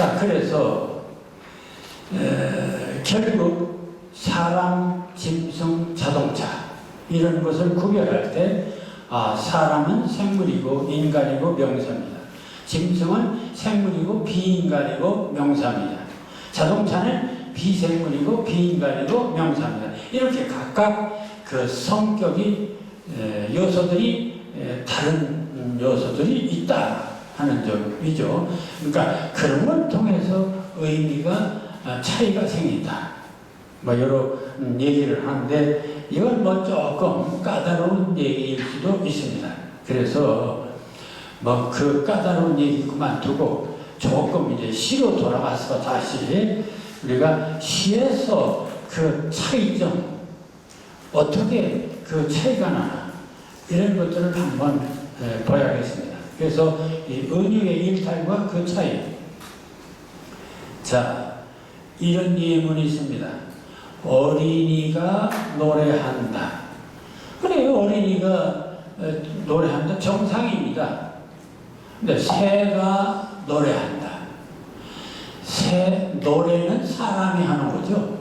자, 그래서 결국 사람, 짐승, 자동차 이런 것을 구별할 때 사람은 생물이고 인간이고 명사입니다. 짐승은 생물이고 비인간이고 명사입니다. 자동차는 비생물이고 비인간이고 명사입니다. 이렇게 각각 그 성격이 요소들이 다른 요소들이 있다 하는 점이죠. 그러니까 그런 걸 통해서 의미가 차이가 생긴다. 뭐 여러 얘기를 하는데 이건 뭐 조금 까다로운 얘기일 수도 있습니다. 그래서 뭐 그 까다로운 얘기 그만두고 조금 이제 시로 돌아가서 다시 우리가 시에서 그 차이점 어떻게 그 차이가 나나 이런 것들을 한번 봐야겠습니다. 그래서 이 은유의 일탈과 그 차이. 자, 이런 예문이 있습니다. 어린이가 노래한다. 그래요, 어린이가 노래한다. 정상입니다. 근데 새가 노래한다. 새 노래는 사람이 하는 거죠.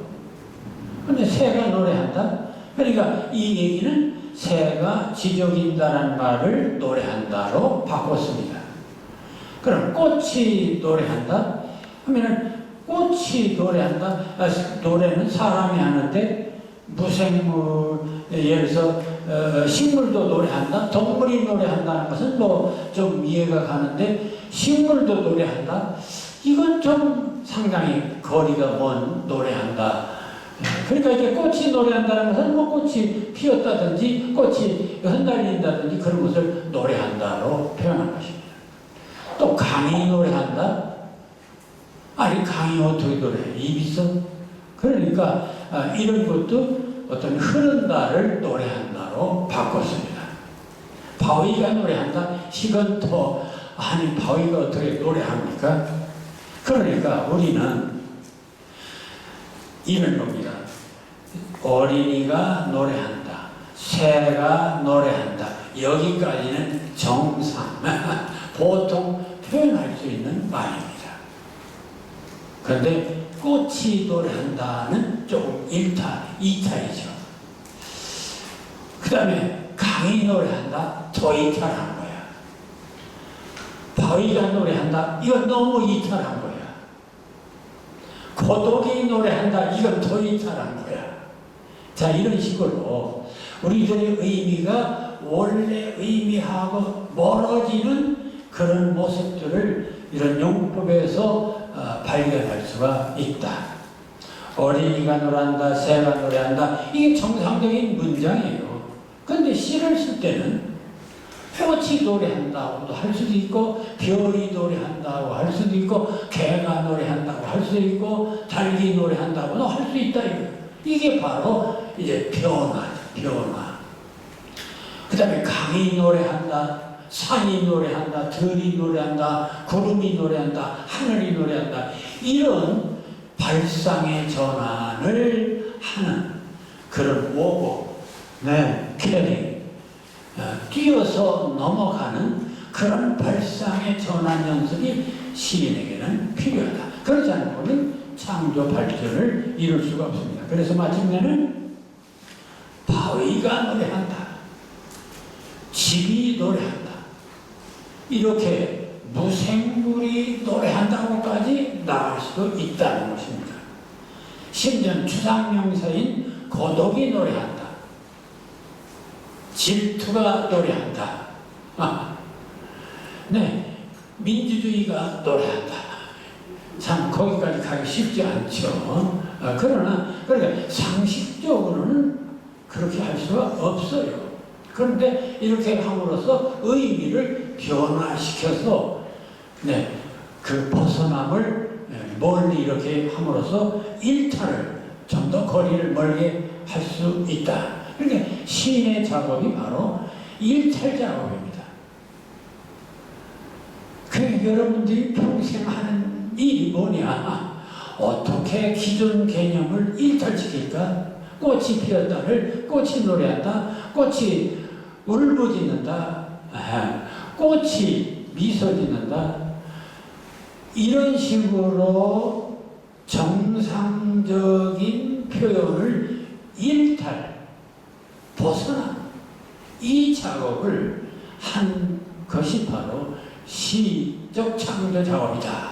근데 새가 노래한다. 그러니까 이 얘기는 새가 지저귀다라는 말을 노래한다로 바꿨습니다. 그럼 꽃이 노래한다 하면은 꽃이 노래한다. 노래는 사람이 하는데 무생물, 예를 들어서 식물도 노래한다. 동물이 노래한다는 것은 뭐 좀 이해가 가는데 식물도 노래한다. 이건 좀 상당히 거리가 먼 노래한다. 그러니까 이제 꽃이 노래한다는 것은 뭐 꽃이 피었다든지 꽃이 흩날린다든지 그런 것을 노래한다로 표현한 것입니다. 또 강이 노래한다? 아니 강이 어떻게 노래해? 입이 있어? 그러니까 이런 것도 어떤 흐른다를 노래한다로 바꿨습니다. 바위가 노래한다? 이건 더 아니 바위가 어떻게 노래합니까? 그러니까 우리는 이런 겁니다. 어린이가 노래한다. 새가 노래한다. 여기까지는 정상. 보통 표현할 수 있는 말입니다. 그런데 꽃이 노래한다는 조금 2타이죠. 그 다음에 강이 노래한다. 더 이탈한 거야. 바위가 노래한다. 이건 너무 이탈한 거야. 고독이 노래한다. 이건 더 이탈한 거야. 자, 이런 식으로 우리들의 의미가 원래 의미하고 멀어지는 그런 모습들을 이런 용법에서 발견할 수가 있다. 어린이가 노래한다, 새가 노래한다. 이게 정상적인 문장이에요. 그런데 시를 쓸 때는 꽃이 노래한다고도 할 수도 있고, 별이 노래한다고 할 수도 있고, 개가 노래한다고 할 수도 있고, 닭이 노래한다고도 할 수 있다. 이게 바로 이제 변화죠, 변화. 그 다음에 강이 노래한다, 산이 노래한다, 들이 노래한다, 구름이 노래한다, 하늘이 노래한다. 이런 발상의 전환을 하는 그런 오고, 캐리, 뛰어서 넘어가는 그런 발상의 전환 연습이 시인에게는 필요하다. 그렇지 않고는 창조 발전을 이룰 수가 없습니다. 그래서 마침내는 바위가 노래한다. 집이 노래한다. 이렇게 무생물이 노래한다고까지 나갈 수도 있다는 것입니다. 심지어 추상명사인 고독이 노래한다. 질투가 노래한다. 민주주의가 노래한다. 참 거기까지 가기 쉽지 않죠. 그러나 그러니까 상식적으로는 그렇게 할 수가 없어요. 그런데 이렇게 함으로써 의미를 변화시켜서 그 벗어남을 멀리 이렇게 함으로써 일탈을 좀 더 거리를 멀게 할 수 있다. 그러니까 시인의 작업이 바로 일탈 작업입니다. 그 여러분들이 평생 하는 일이 뭐냐? 어떻게 기존 개념을 일탈시킬까? 꽃이 피었다를 꽃이 노래한다. 꽃이 울부짖는다. 꽃이 미소 짓는다. 이런 식으로 정상적인 표현을 일탈, 벗어나 이 작업을 한 것이 바로 시적 창조 작업이다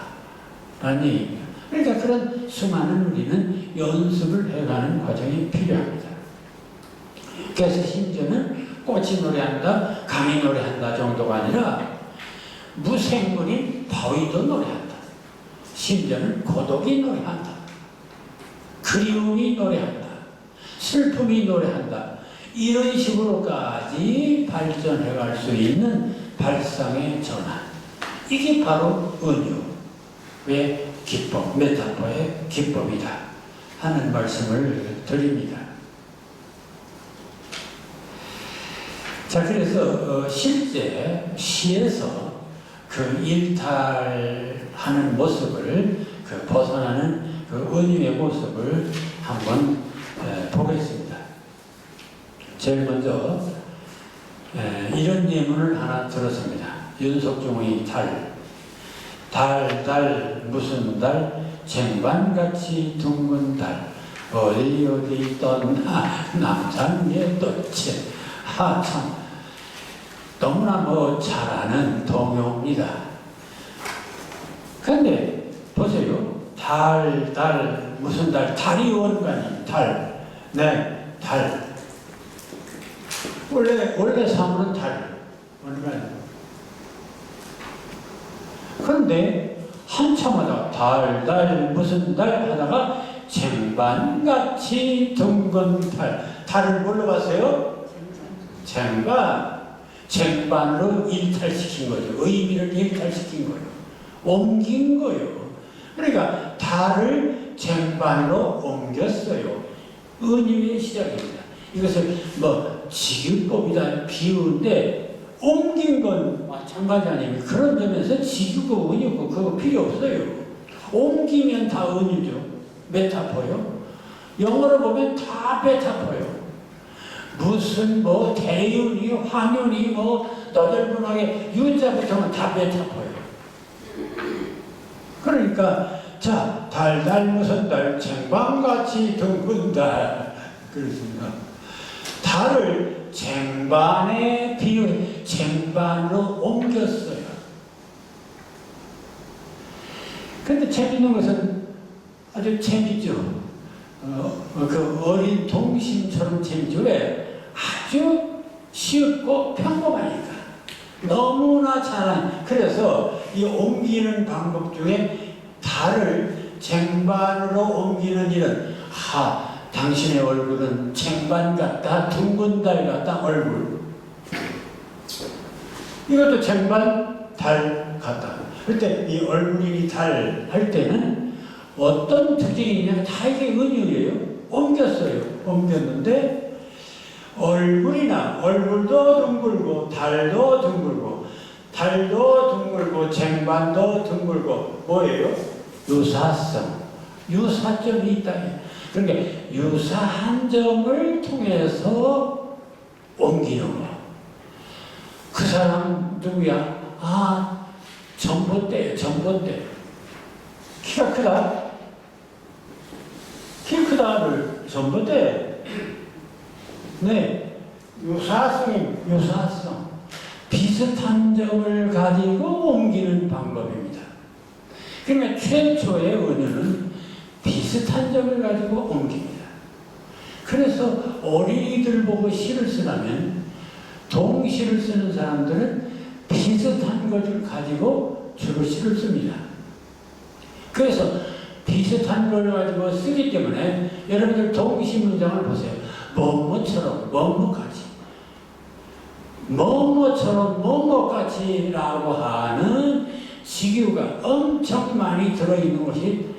라는 얘기입니다. 그러니까 그런 수많은 우리는 연습을 해가는 과정이 필요합니다. 그래서 심지어는 꽃이 노래한다, 강이 노래한다 정도가 아니라 무생물인 바위도 노래한다. 심지어는 고독이 노래한다. 그리움이 노래한다. 슬픔이 노래한다. 이런 식으로까지 발전해 갈 수 있는 발상의 전환. 이게 바로 은유의 기법, 메타포의 기법이다 하는 말씀을 드립니다. 자, 그래서 실제 시에서 그 일탈하는 모습을, 그 벗어나는 그 은유의 모습을 한번 보겠습니다. 제일 먼저 이런 예문을 하나 들었습니다. 윤석종의 달 무슨 달, 쟁반같이 둥근 달, 어디 떠나 남산에 떴지. 참 너무나 잘 아는 동요입니다. 그런데 보세요. 무슨 달, 달이 원관이 달. 원래 사물은 달, 원관. 그런데 한참하다 달 무슨 달 하다가 쟁반같이 둥근 달을 뭘로 봤어요? 쟁반으로 일탈시킨 거죠. 의미를 일탈시킨 거예요. 옮긴 거예요. 그러니까 달을 쟁반으로 옮겼어요. 은유의 시작입니다. 이것을 직유법이다 비유인데 옮긴 건 마찬가지 아닙니까? 그런 점에서 직유고 은유고 그거 필요 없어요. 옮기면 다 은유죠. 메타포요. 영어로 보면 다 메타포요. 무슨 대윤이 황윤이 너덜분하게 윤자부터는 다 메타포예요. 그러니까 자, 달 무슨 달, 쟁반같이 둥근 달. 그렇습니다. 달을 쟁반에 쟁반으로 옮겼어요. 그런데 재밌는 것은 아주 재밌죠. 그 어린 동심처럼 재밌죠. 왜? 아주 쉽고 평범하니까. 너무나 잘한. 그래서 이 옮기는 방법 중에 달을 쟁반으로 옮기는 일은 당신의 얼굴은 쟁반 같다, 둥근 달 같다, 얼굴. 이것도 쟁반, 달 같다. 그때 이 얼굴이 달 할 때는 어떤 특징이 있냐면 다 이게 은유예요. 옮겼는데 얼굴도 둥글고 달도 둥글고 쟁반도 둥글고 뭐예요? 유사성. 유사점이 있다. 그러니까 유사한 점을 통해서 옮기는 거야. 그 사람 누구야? 전봇대예요. 키가 크다. 키 크다를 전봇대. 네. 유사성. 비슷한 점을 가지고 옮기는 방법입니다. 그러니까 최초의 은유는 비슷한 점을 가지고 옮깁니다. 그래서 어린이들 보고 시를 쓰려면 동시를 쓰는 사람들은 비슷한 것을 가지고 주로 시를 씁니다. 그래서 비슷한 걸 가지고 쓰기 때문에 여러분들 동시 문장을 보세요. 뭐뭐처럼 뭐뭐같이 라고 하는 직유가 엄청 많이 들어있는 것이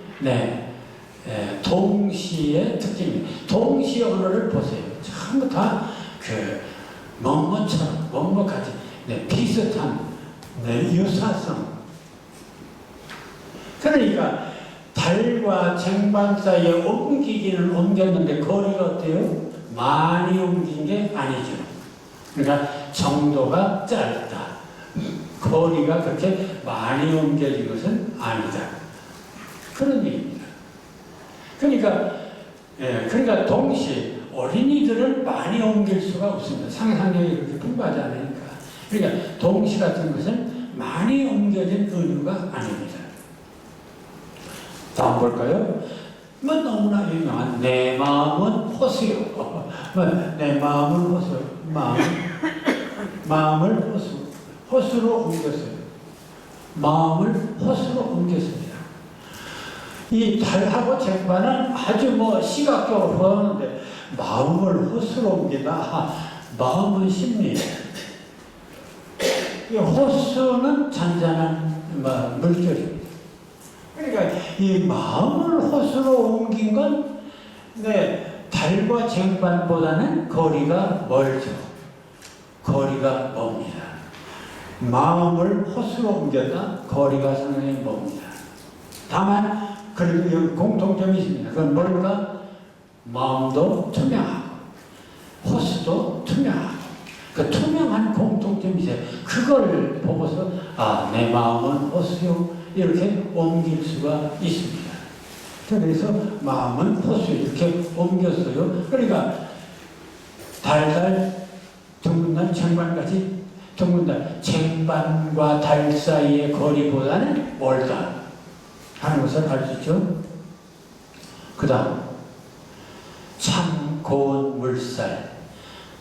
동시의 특징입니다. 동시 언어를 보세요. 전부 다 뭐뭐처럼 뭐뭐같이 비슷한 유사성. 그러니까 달과 쟁반 사이에 옮기기는 옮겼는데 거리가 어때요? 많이 옮긴 게 아니죠. 그러니까 정도가 짧다. 거리가 그렇게 많이 옮겨진 것은 아니다. 그런 얘기입니다. 그러니까 동시에 어린이들을 많이 옮길 수가 없습니다. 상상력이 그렇게 풍부하지 않으니까. 그러니까 동시 같은 것은 많이 옮겨진 은유가 아닙니다. 다음 볼까요? 너무나 유명한 내 마음은 호수요. 내 마음은 호수. 마음을 호수로 옮겼어요. 마음을 호수로 옮겼습니다. 이 달하고 쟁반은 아주 시각적으로 보았는데 마음을 호수로 옮기다. 마음은 심리예요. 이 호수는 잔잔한 물결입니다. 그러니까 이 마음을 호수로 옮긴 건 달과 쟁반보다는 거리가 멀죠. 거리가 멉니다. 마음을 호수로 옮겼다. 거리가 상당히 멉니다. 다만 그래도 여기 공통점이 있습니다. 그건 뭘까? 마음도 투명하고 호수도 투명하고 그 투명한 공통점이 있어요. 그걸 보고서 내 마음은 호수요 이렇게 옮길 수가 있습니다. 그래서 마음은 호수 이렇게 옮겼어요. 그러니까 달달 둥근달 쟁반까지 둥근달 쟁반과 달 사이의 거리보다는 멀다 하는 것을 알 수 있죠. 그 다음 참 고운 물살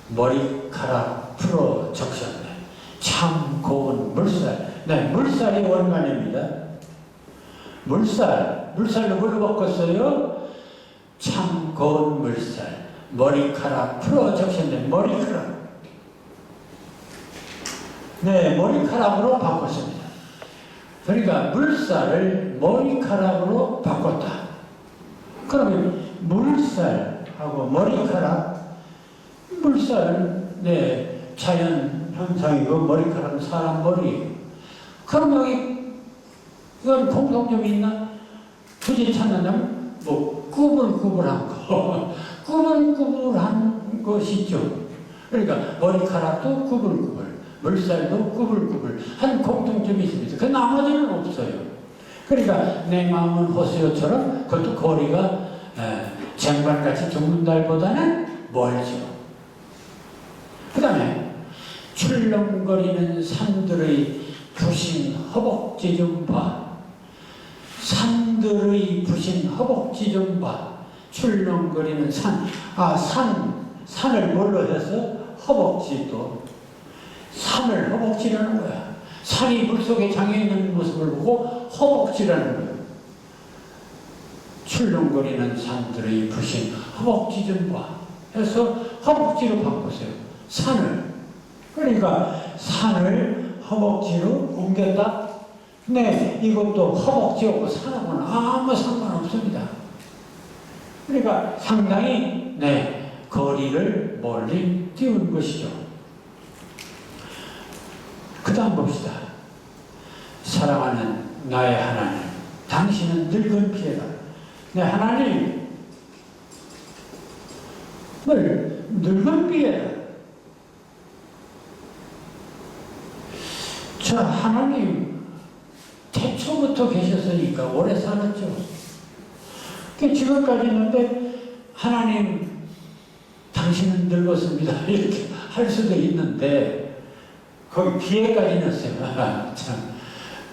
머리카락 풀어 적셨네. 참 고운 물살. 물살이 원관입니다. 물살로 뭘로 바꿨어요? 참 고운 물살 머리카락 풀어 적셨네. 머리카락으로 바꿨습니다. 그러니까 물살을 머리카락으로 바꿨다. 그러면 물살하고 머리카락, 물살은 자연 현상이고 머리카락은 사람 머리. 그럼 여기 이건 공통점이 있나? 굳이 찾는다면 꾸불꾸불한 거, 꾸불꾸불한 것이 있죠. 그러니까 머리카락도 꾸불꾸불, 물살도 꾸불꾸불 한 공통점이 있습니다. 그 나머지는 없어요. 그러니까 내 마음은 호수요처럼 그것도 거리가 쟁반같이 둥근 달보다는 멀죠. 그 다음에 출렁거리는 산들의 부신 허벅지 좀 봐. 산들의 부신 허벅지 좀 봐. 출렁거리는 산. 산을 뭘로 해서 허벅지도. 산을 허벅지라는 거야. 산이 물속에 잠겨있는 모습을 보고 허벅지라는 거야. 출렁거리는 산들의 부신 허벅지 좀 봐. 해서 허벅지로 바꿨어요. 산을. 그러니까 산을 허벅지로 옮겼다. 이것도 허벅지하고 산하고는 아무 상관없습니다. 그러니까 상당히 거리를 멀리 띄운 것이죠. 그 다음 봅시다. 사랑하는 나의 하나님, 당신은 늙은 피해라. 하나님을 늙은 피해라. 저 하나님 태초부터 계셨으니까 오래 살았죠. 지금까지 있는데 하나님 당신은 늙었습니다 이렇게 할 수도 있는데 거기 비애까지 넣었어요. 참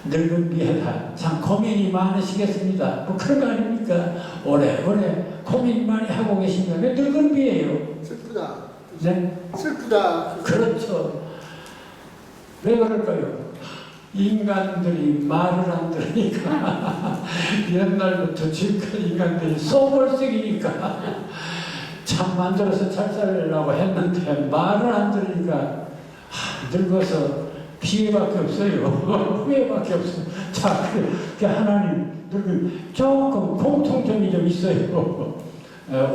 늙은 비애다. 참 고민이 많으시겠습니다. 그런 거 아닙니까? 오래 고민 많이 하고 계십니다. 늙은 비애예요. 슬프다. 슬프다. 그렇죠. 왜 그럴까요? 인간들이 말을 안 들으니까 옛날부터 지금까지 인간들이 소벌색이니까 참 만들어서 잘 살려고 했는데 말을 안 들으니까 늙어서 피해밖에 없어요. 후회밖에 없어요. 자, 하나님 조금 공통점이 좀 있어요.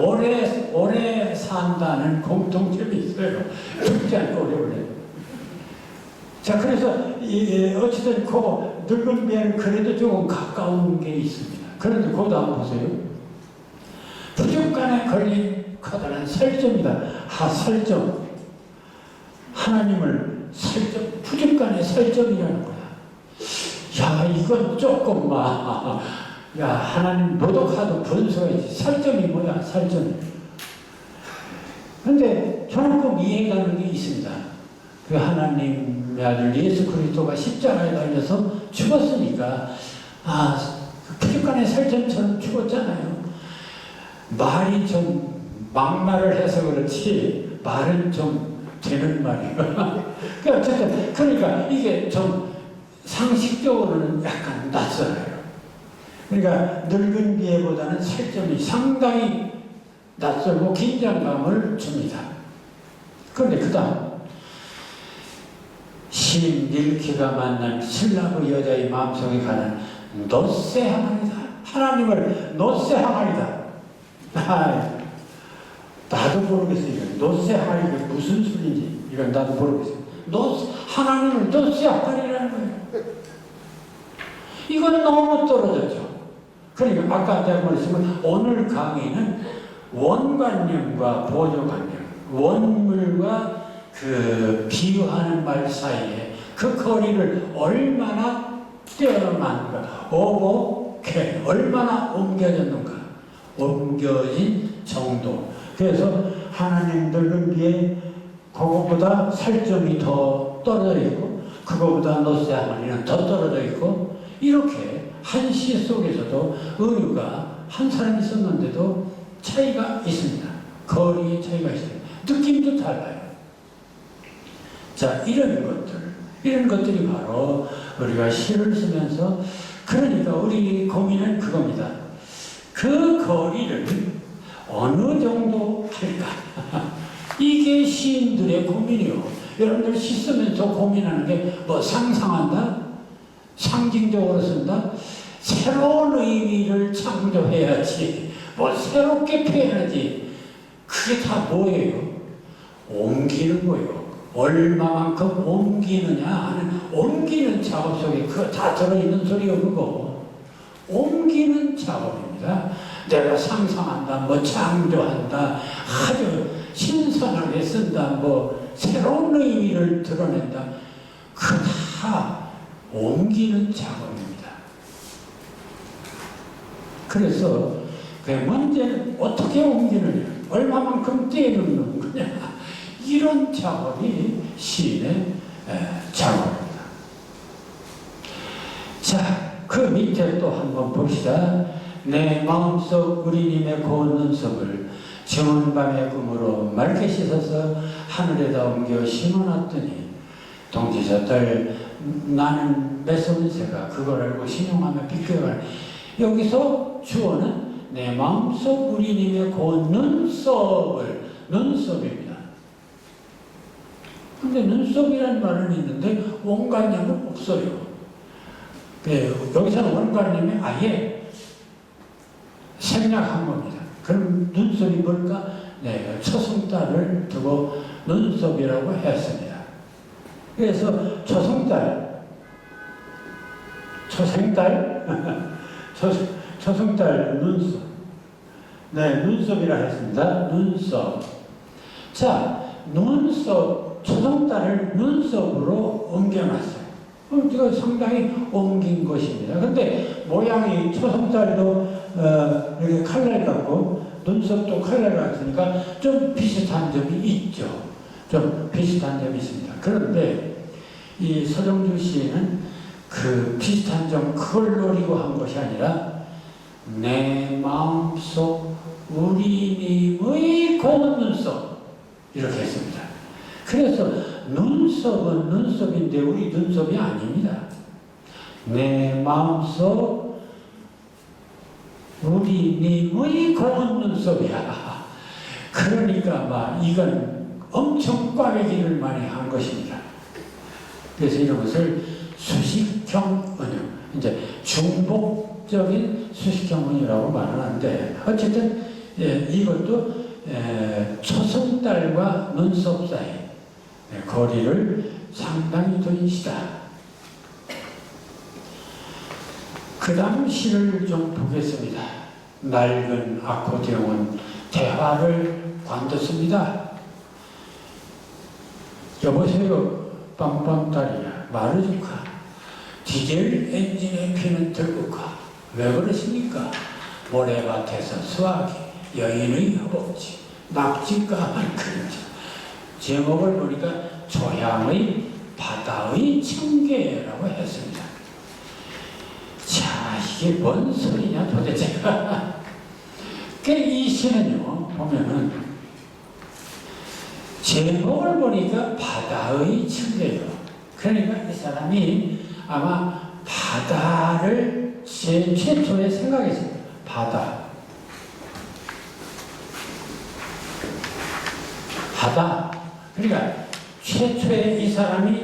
오래 산다는 공통점이 있어요. 죽지 않고 오래오래. 자, 그래서 어쨌든 그 늙은 비에는 그래도 조금 가까운 게 있습니다. 그런데 그것도 한번 보세요. 부족간에 걸린 커다란 설정이다. 설정. 하나님을 부족간의 설정이라는 거야. 야, 이건 조금만. 야, 하나님 모독하도 분수해야지. 살점이 뭐야, 살점. 근데 저는 꼭 이해가는 게 있습니다. 그 하나님의 아들 예수 그리스도가 십자가에 달려서 죽었으니까, 그 피부간의 살점처럼 죽었잖아요. 말이 좀 막말을 해서 그렇지, 말은 좀 되는 말이에요. 어쨌든, 그러니까 이게 좀 상식적으로는 약간 낯설어요. 그러니까 늙은 비애보다는 살점이 상당히 낯설고 긴장감을 줍니다. 그런데 그 다음 시인 닐키가 만난 신라의 여자의 마음속에 가는 놋새 항아리다. 하나님을 놋새 항아리다. 나도 모르겠어요. 놋새 항아리가 무슨 소리인지 이건 나도 모르겠어요. 하나님을 놋새 항아리라는 거예요. 이건 너무 떨어졌죠. 그러니까 아까 제가 말했지만 오늘 강의는 원관념과 보조관념, 원물과 그 비유하는 말 사이에 그 거리를 얼마나 떼어놨는가, 오복해 얼마나 옮겨졌는가, 옮겨진 정도. 그래서 하나님 늙은 비에 그거보다 살점이 더 떨어져 있고 그거보다 놋새 항아리는 더 떨어져 있고, 이렇게 한 시 속에서도 은유가 한 사람이 있었는데도 차이가 있습니다. 거리의 차이가 있습니다. 느낌도 달라요. 자, 이런 것들이 바로 우리가 시를 쓰면서, 그러니까 우리 고민은 그겁니다. 그 거리를 어느 정도 할까? 이게 시인들의 고민이요. 여러분들 시 쓰면서 고민하는 게 뭐 상상한다? 상징적으로 쓴다? 새로운 의미를 창조해야지. 뭐 새롭게 표현하지. 그게 다 뭐예요? 옮기는 거예요. 얼마만큼 옮기느냐 하는 옮기는 작업 속에 그거 다 들어있는 소리가 그거. 옮기는 작업입니다. 내가 상상한다, 뭐 창조한다, 아주 신선하게 쓴다, 뭐 새로운 의미를 드러낸다. 그 다 옮기는 작업입니다. 그래서 그 문제는 어떻게 옮기느냐, 얼마만큼 떼놓는 거냐, 이런 작업이 시인의 작업입니다. 자, 그 밑에 또 한번 봅시다. 내 마음속 우리님의 고운 눈썹을 정원 밤의 꿈으로 맑게 씻어서 하늘에다 옮겨 심어놨더니 동지저들 나는 매서운새가 그걸 알고 신용하며 비껴갈. 여기서 주어는 내 마음속 우리님의 고운 눈썹입니다. 근데 눈썹이라는 말은 있는데 원관념은 없어요. 여기서는 원관념이 아예 생략한 겁니다. 그럼 눈썹이 뭘까? 네, 초승달을 두고 눈썹이라고 했습니다. 그래서 초승달 눈썹. 네, 눈썹이라 했습니다. 눈썹. 자, 초승달을 눈썹으로 옮겨놨어요. 이거 상당히 옮긴 것입니다. 근데 모양이 초승달도 이렇게 칼날 같고 눈썹도 칼날 같으니까 좀 비슷한 점이 있죠. 좀 비슷한 점이 있습니다. 그런데 이 서정주 시인은 그 비슷한 점 그걸 노리고 한 것이 아니라 내 마음속 우리님의 고운 눈썹 이렇게 했습니다. 그래서 눈썹은 눈썹인데 우리 눈썹이 아닙니다. 내 마음속 우리님의 고운 눈썹이야. 그러니까 이건 엄청 꽈배기를 많이 한 것입니다. 그래서 이런 것을 수식형 은유, 이제 중복적인 수식형 은유라고 말하는데, 어쨌든 이것도 초승달과 눈썹 사이 거리를 상당히 둔 시다. 그 다음 시를 좀 보겠습니다. 낡은 아코디언은 대화를 관뒀습니다. 여보세요, 빵빵따리야, 마르주카. 디젤 엔진에 피는 들국화. 왜 그러십니까? 모래밭에서 수확이, 여인의 허벅지, 낙지까만 그림자. 제목을 보니까 조향의 바다의 청계라고 했습니다. 자, 이게 뭔 소리냐 도대체가. 이 시는요, 보면은 제목을 보니까 바다의 청계요. 그러니까 이 사람이 아마 바다를 최초에 생각했습니다. 바다. 그러니까 최초에 이 사람이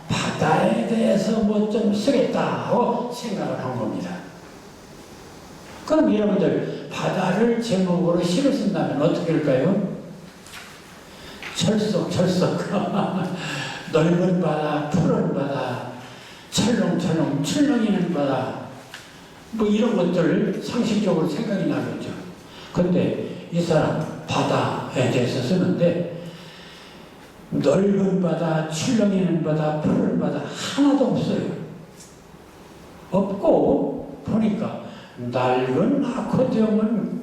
바다에 대해서 뭐 좀 쓰겠다 하고 생각을 한 겁니다. 그럼 여러분들 바다를 제목으로 시를 쓴다면 어떻게 할까요? 철썩 넓은 바다, 푸른 바다, 철렁철렁 출렁이는 바다, 뭐 이런 것들 상식적으로 생각이 나겠죠. 근데 이 사람 바다에 대해서 쓰는데 넓은 바다, 출렁이는 바다, 푸른 바다 하나도 없어요. 없고 보니까 낡은 아코디언은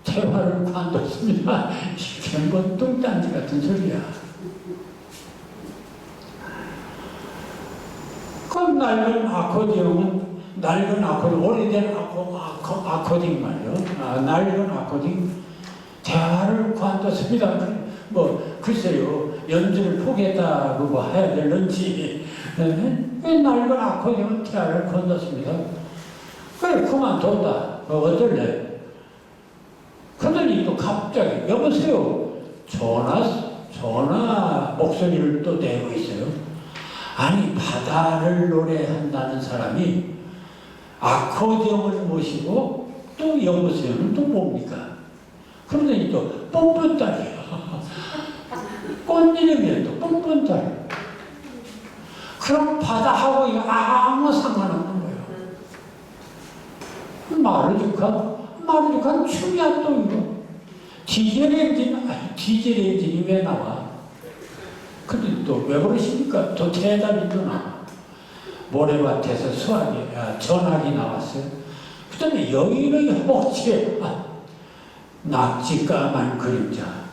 대화를 관뒀습니다. 이게 뭐 뚱딴지 같은 소리야. 그럼 낡은 아코디언, 오래된 아코딩 말이요. 낡은 아코딩 대화를 관뒀습니다. 뭐 글쎄요, 연주를 포기했다고 뭐 해야 될는지. 낡은 아코디언 대화를 건넜습니다. 그래, 그만뒀다. 어떨래? 그러더니 또 갑자기 여보세요. 전화 목소리를 또 내고 있어요. 아니, 바다를 노래한다는 사람이 아코디언을 모시고 또 여보세요는 또 뭡니까? 그러더니 또 뻔뻔딸이에요. 꽃 이름이에요. 또 뻔뻔딸. 그럼 바다하고 이거 아무 상관없는 거예요. 마르주칸 춤이야 또 이거. 디젤 엔진이 왜 나와? 근데 또 왜 그러십니까? 또 대답이 또 나와. 모래밭에서 전학이 나왔어요. 그 다음에 여인의 허벅지에 낙지까만 그림자.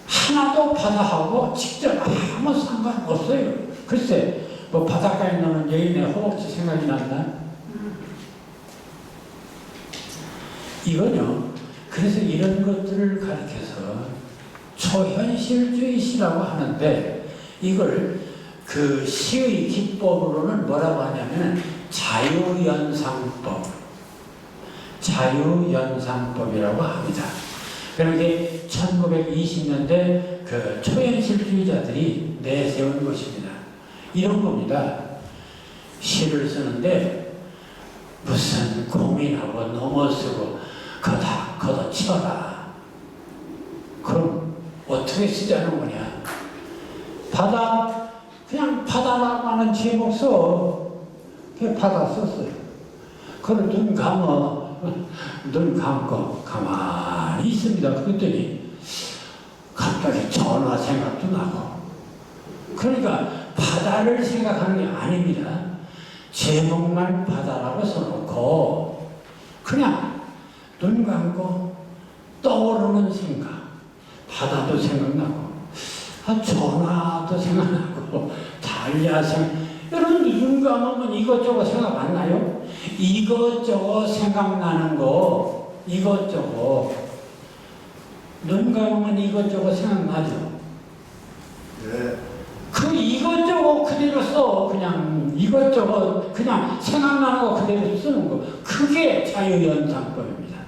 하나도 바다하고 직접 아무 상관없어요. 글쎄, 뭐 바닷가에 나오는 여인의 허벅지 생각이 났나? 이건요, 그래서 이런 것들을 가리켜서 초현실주의 시라고 하는데, 이걸 그 시의 기법으로는 뭐라고 하냐면 자유연상법이라고 합니다. 그런게 1920년대 그 초현실주의자들이 내세운 것입니다. 이런 겁니다. 시를 쓰는데 무슨 고민하고 넘어서고 걷어치워라. 그럼 어떻게 쓰자는 거냐? 그냥 바다라고 하는 제목 써. 그냥 바다 썼어요. 그걸 눈 감고 가만히 있습니다. 그랬더니 갑자기 전화 생각도 나고. 그러니까 바다를 생각하는 게 아닙니다. 제목만 바다라고 써놓고 그냥 눈 감고 떠오르는 생각, 바다도 생각나고 전화도 생각나고 달랴 여러분 눈 감으면 이것저것 생각 안 나요? 이것저것 생각나는 거, 이것저것 눈 감으면 이것저것 생각나죠? 네. 그 이것저것 그대로 써. 그냥 이것저것 그냥 생각나는 거 그대로 쓰는 거. 그게 자유연상법입니다.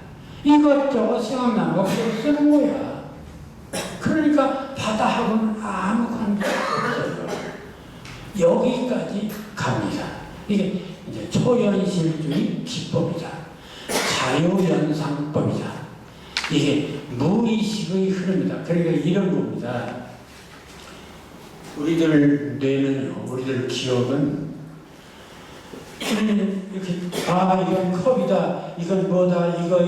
이것저것 생각나는 거 그대로 쓰는 거야. 그러니까 바다하고는 아무 관계가 없어요. 여기까지 갑니다. 이게 이제 초현실주의 기법이다. 자유연상법이다. 이게 무의식의 흐름이다. 그러니까 이런 겁니다. 우리들 뇌는요, 우리들 기억은 우리는 이렇게 이건 컵이다, 이건 뭐다, 이거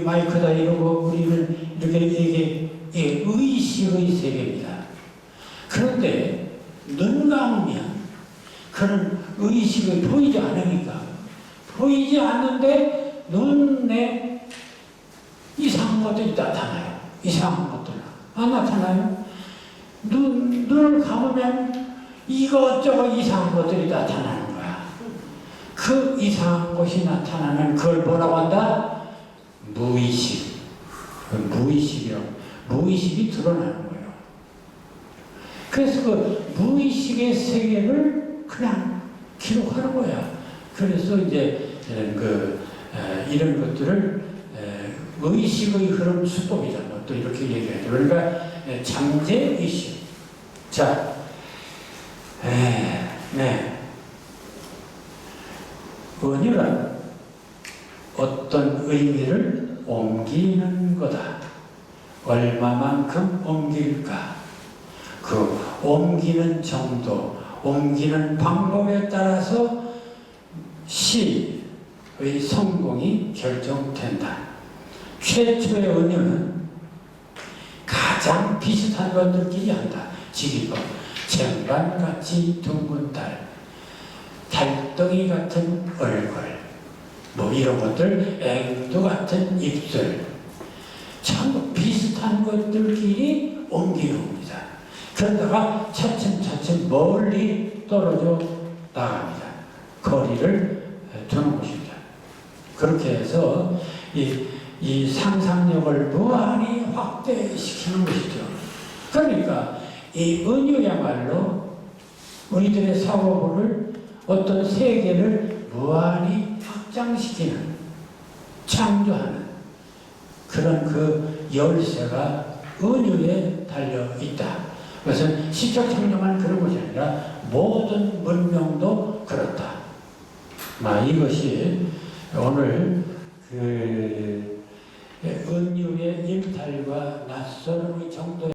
마이크다 이러고 우리는 이렇게 의식의 세계입니다. 그런데 눈 감으면 그런 의식이 보이지 않으니까. 보이지 않는데 눈에 이상한 것들이 나타나요. 이상한 것들. 안 나타나요? 눈을 감으면 이것저것 이상한 것들이 나타나는 거야. 그 이상한 것이 나타나는 그걸 뭐라고 한다? 무의식. 무의식이라고. 무의식이 드러나는 거예요. 그래서 그 무의식의 세계를 그냥 기록하는 거야. 그래서 이제 이런 것들을 의식의 흐름 수법이다. 또 이렇게 얘기해요. 그러니까 잠재의식. 자, 네. 은유란 어떤 의미를 옮기는 거다. 얼마만큼 옮길까? 그 옮기는 정도, 옮기는 방법에 따라서 시의 성공이 결정된다. 최초의 은유는 가장 비슷한 것들끼리 한다. 지기법, 쟁반같이 둥근 달, 달덩이 같은 얼굴, 뭐 이런 것들, 앵두 같은 입술, 참 비슷한 것들끼리 옮기는 겁니다. 그러다가 차츰차츰 멀리 떨어져 나갑니다. 거리를 두는 것입니다. 그렇게 해서 이 상상력을 무한히 확대시키는 것이죠. 그러니까 이 은유야말로 우리들의 사고를 어떤 세계를 무한히 확장시키는, 창조하는 그런 그 열쇠가 은유에 달려 있다. 그것은 시적 창조만 그런 것이 아니라 모든 문명도 그렇다. 이것이 오늘 은유의 일탈과 낯설음의 정도